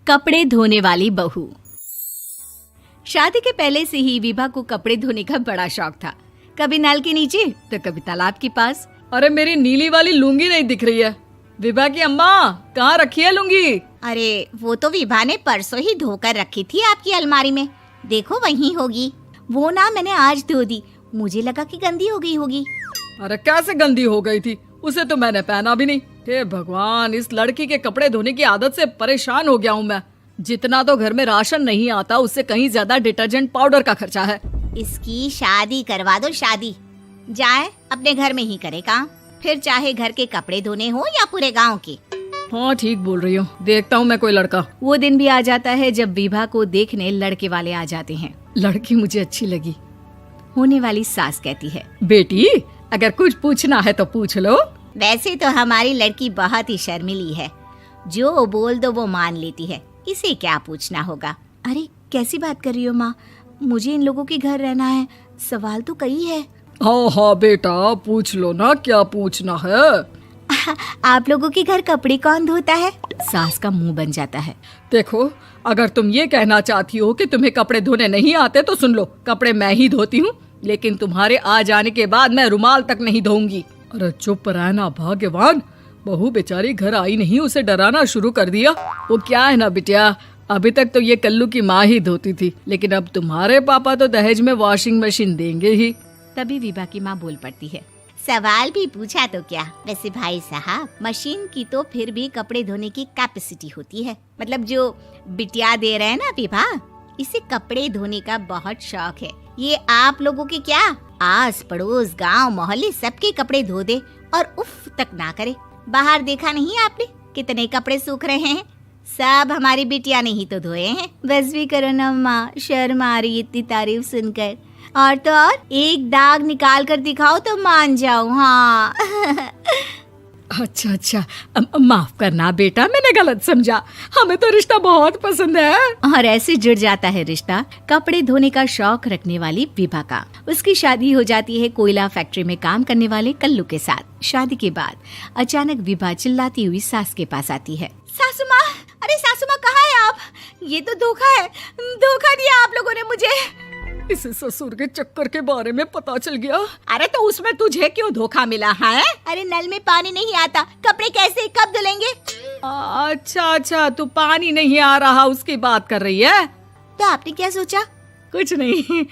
कपड़े धोने वाली बहू। शादी के पहले से ही विभा को कपड़े धोने का बड़ा शौक था। कभी नल के नीचे तो कभी तालाब के पास। अरे मेरी नीली वाली लुंगी नहीं दिख रही है। विभा की अम्मा, कहाँ रखी है लुंगी? अरे वो तो विभा ने परसों ही धोकर रखी थी आपकी अलमारी में, देखो वहीं होगी। वो ना मैंने आज धो दी, मुझे लगा कि गंदी हो गई होगी। अरे कैसे गंदी हो गई थी? उसे तो मैंने पहना भी नहीं। हे भगवान, इस लड़की के कपड़े धोने की आदत से परेशान हो गया हूँ मैं। जितना तो घर में राशन नहीं आता, उससे कहीं ज्यादा डिटर्जेंट पाउडर का खर्चा है। इसकी शादी करवा दो, शादी जाए अपने घर में ही करे काम, फिर चाहे घर के कपड़े धोने हो या पूरे गांव के। हाँ ठीक बोल रही हूँ, देखता हूँ मैं कोई लड़का। वो दिन भी आ जाता है जब विभा को देखने लड़के वाले आ जाते हैं। लड़की मुझे अच्छी लगी। होने वाली सास कहती है, बेटी अगर कुछ पूछना है तो पूछ लो। वैसे तो हमारी लड़की बहुत ही शर्मीली है, जो बोल दो वो मान लेती है, इसे क्या पूछना होगा। अरे कैसी बात कर रही हो माँ, मुझे इन लोगों के घर रहना है, सवाल तो कई है। हाँ हाँ बेटा, पूछ लो ना, क्या पूछना है। आप लोगों के घर कपड़े कौन धोता है? सास का मुंह बन जाता है। देखो, अगर तुम ये कहना चाहती हो कि तुम्हें कपड़े धोने नहीं आते तो सुन लो, कपड़े मैं ही धोती हूँ, लेकिन तुम्हारे आ जाने के बाद मैं रुमाल तक नहीं धोऊंगी। अरे चुप रहना भाग्यवान, बहू बेचारी घर आई नहीं, उसे डराना शुरू कर दिया। वो क्या है ना बिटिया, अभी तक तो ये कल्लू की माँ ही धोती थी, लेकिन अब तुम्हारे पापा तो दहेज में वॉशिंग मशीन देंगे ही। तभी विभा की माँ बोल पड़ती है, सवाल भी पूछा तो क्या। वैसे भाई साहब, मशीन की तो फिर भी कपड़े धोने की कैपेसिटी होती है। मतलब जो बिटिया दे रहे हैं ना विभा, इसे कपड़े धोने का बहुत शौक है। ये आप लोगों के क्या, आस पड़ोस गांव मोहल्ले सबके कपड़े धो दे और उफ तक ना करे। बाहर देखा नहीं आपने कितने कपड़े सूख रहे हैं? सब हमारी बिटिया ने ही तो धोए हैं। बस भी करो ना माँ, शर्म आ रही इतनी तारीफ सुनकर। और तो और एक दाग निकाल कर दिखाओ तो मान जाऊं। हाँ अच्छा, माफ करना बेटा, मैंने गलत समझा। हमें तो रिश्ता बहुत पसंद है। और ऐसे जुड़ जाता है रिश्ता कपड़े धोने का शौक रखने वाली विभा का। उसकी शादी हो जाती है कोयला फैक्ट्री में काम करने वाले कल्लू के साथ। शादी के बाद अचानक विभा चिल्लाती हुई सास के पास आती है। सासू माँ, अरे सासू माँ कहाँ है आप? ये तो धोखा है, धोखा दिया आप लोगों ने मुझे। इसे ससुर के चक्कर के बारे में पता चल गया। अरे तो उसमें तुझे क्यों धोखा मिला है? अरे नल में पानी नहीं आता, कपड़े कैसे कब धुलेंगे? अच्छा, तू पानी नहीं आ रहा उसकी बात कर रही है। तो आपने क्या सोचा? कुछ नहीं।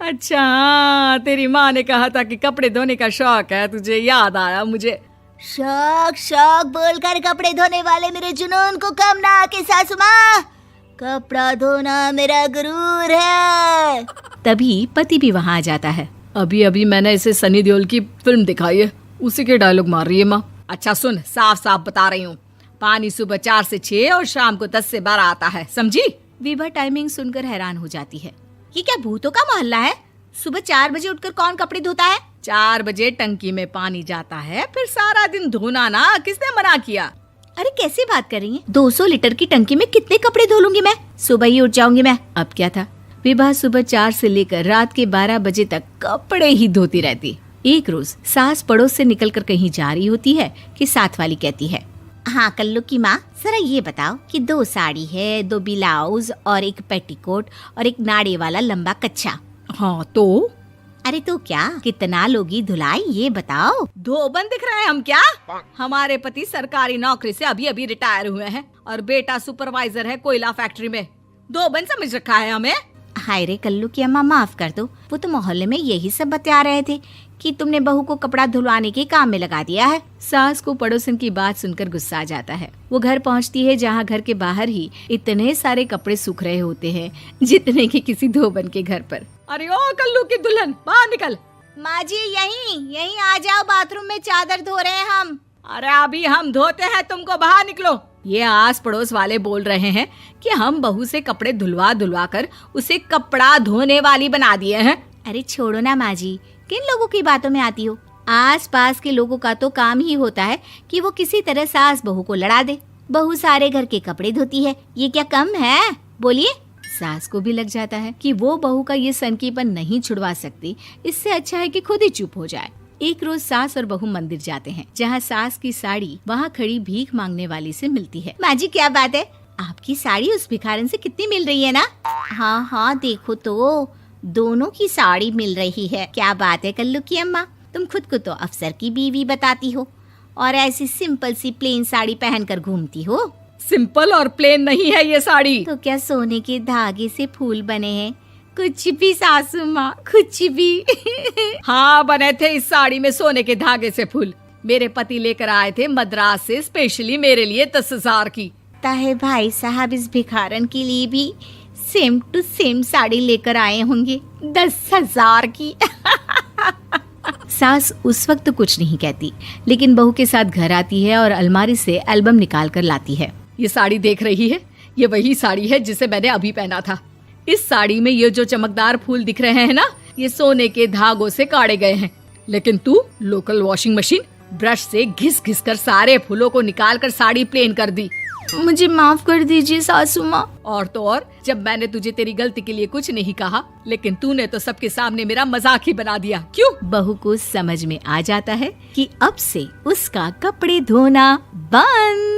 अच्छा, तेरी माँ ने कहा था कि कपड़े धोने का शौक है तुझे, याद आया मुझे। शौक बोलकर कपड़े धोने वाले मेरे जुनून को कम ना आके सासू माँ, कपड़ा धोना मेरा गुरूर है। तभी पति भी वहाँ आ जाता है। अभी मैंने इसे सनी देओल की फिल्म दिखाई है, उसी के डायलॉग मार रही है माँ। अच्छा सुन, साफ साफ बता रही हूँ, पानी सुबह 4 से 6 और शाम को 10 से 12 आता है, समझी? विभा टाइमिंग सुनकर हैरान हो जाती है। ये क्या भूतों का मोहल्ला है? सुबह 4 बजे उठकर कौन कपड़े धोता है? 4 बजे टंकी में पानी जाता है, फिर सारा दिन धोना ना, किसने मना किया? अरे कैसी बात कर रही हैं? 200 लीटर की टंकी में कितने कपड़े धो लूंगी मैं? सुबह ही उठ जाऊंगी मैं। अब क्या था, विभा सुबह 4 से लेकर रात के 12 बजे तक कपड़े ही धोती रहती। एक रोज सास पड़ोस से निकलकर कहीं जा रही होती है कि साथ वाली कहती है, हाँ कल्लू की माँ, जरा ये बताओ कि 2 साड़ी है, 2 ब्लाउज और एक पेटीकोट और एक नाड़े वाला लंबा कच्छा। हाँ तो? अरे तो क्या, कितना लोगी धुलाई ये बताओ। धोबन दिख रहे हैं हम क्या? हमारे पति सरकारी नौकरी से अभी रिटायर हुए हैं और बेटा सुपरवाइजर है कोयला फैक्ट्री में। धोबन समझ रखा है हमें? हाय रे कल्लू की अम्मा, माफ कर दो, वो तो मोहल्ले में यही सब बता रहे थे कि तुमने बहू को कपड़ा धुलवाने के काम में लगा दिया है। सास को पड़ोसन की बात सुनकर गुस्सा आ जाता है। वो घर पहुंचती है जहां घर के बाहर ही इतने सारे कपड़े सूख रहे होते हैं जितने कि किसी धोबन के घर पर। अरे ओ कल्लू की दुल्हन, बाहर निकल। माँ जी यहीं आ जाओ, बाथरूम में चादर धो रहे हैं हम। अरे अभी हम धोते हैं, तुमको बाहर निकलो। ये आस पड़ोस वाले बोल रहे हैं कि हम बहू से कपड़े धुलवा कर उसे कपड़ा धोने वाली बना दिए हैं। अरे छोड़ो ना माँ जी, किन लोगों की बातों में आती हो? आस पास के लोगों का तो काम ही होता है कि वो किसी तरह सास बहू को लड़ा दे। बहू सारे घर के कपड़े धोती है, ये क्या कम है? बोलिए। सास को भी लग जाता है कि वो बहू का ये सनकीपन नहीं छुड़वा सकती, इससे अच्छा है कि खुद ही चुप हो जाए। एक रोज सास और बहू मंदिर जाते हैं, जहाँ सास की साड़ी वहाँ खड़ी भीख मांगने वाली से मिलती है। माँ जी क्या बात है, आपकी साड़ी उस भिखारन से कितनी मिल रही है ना? हाँ हाँ देखो तो, दोनों की साड़ी मिल रही है। क्या बात है कल्लू की अम्मा, तुम खुद को तो अफसर की बीवी बताती हो और ऐसी सिंपल सी प्लेन साड़ी पहनकर घूमती हो। सिंपल और प्लेन नहीं है ये साड़ी। तो क्या सोने के धागे से फूल बने हैं? कुछ भी सासू माँ, कुछ भी। हाँ बने थे इस साड़ी में सोने के धागे से फूल। मेरे पति लेकर आए थे मद्रास से स्पेशली मेरे लिए 10,000 की। ताहे भाई साहब इस भिखारन के लिए भी सेम टू सेम साड़ी लेकर आए होंगे 10,000 की। सास उस वक्त तो कुछ नहीं कहती, लेकिन बहू के साथ घर आती है और अलमारी से एल्बम निकाल कर लाती है। ये साड़ी देख रही है, ये वही साड़ी है जिसे मैंने अभी पहना था। इस साड़ी में ये जो चमकदार फूल दिख रहे हैं ना, ये सोने के धागों से काढ़े गए हैं। लेकिन तू लोकल वॉशिंग मशीन ब्रश से घिस घिस कर सारे फूलों को निकाल कर साड़ी प्लेन कर दी। मुझे माफ कर दीजिए सासू माँ। और तो और, जब मैंने तुझे तेरी गलती के लिए कुछ नहीं कहा, लेकिन तूने तो सबके सामने मेरा मजाक ही बना दिया। क्यों? बहू को समझ में आ जाता है कि अब से उसका कपड़े धोना बंद।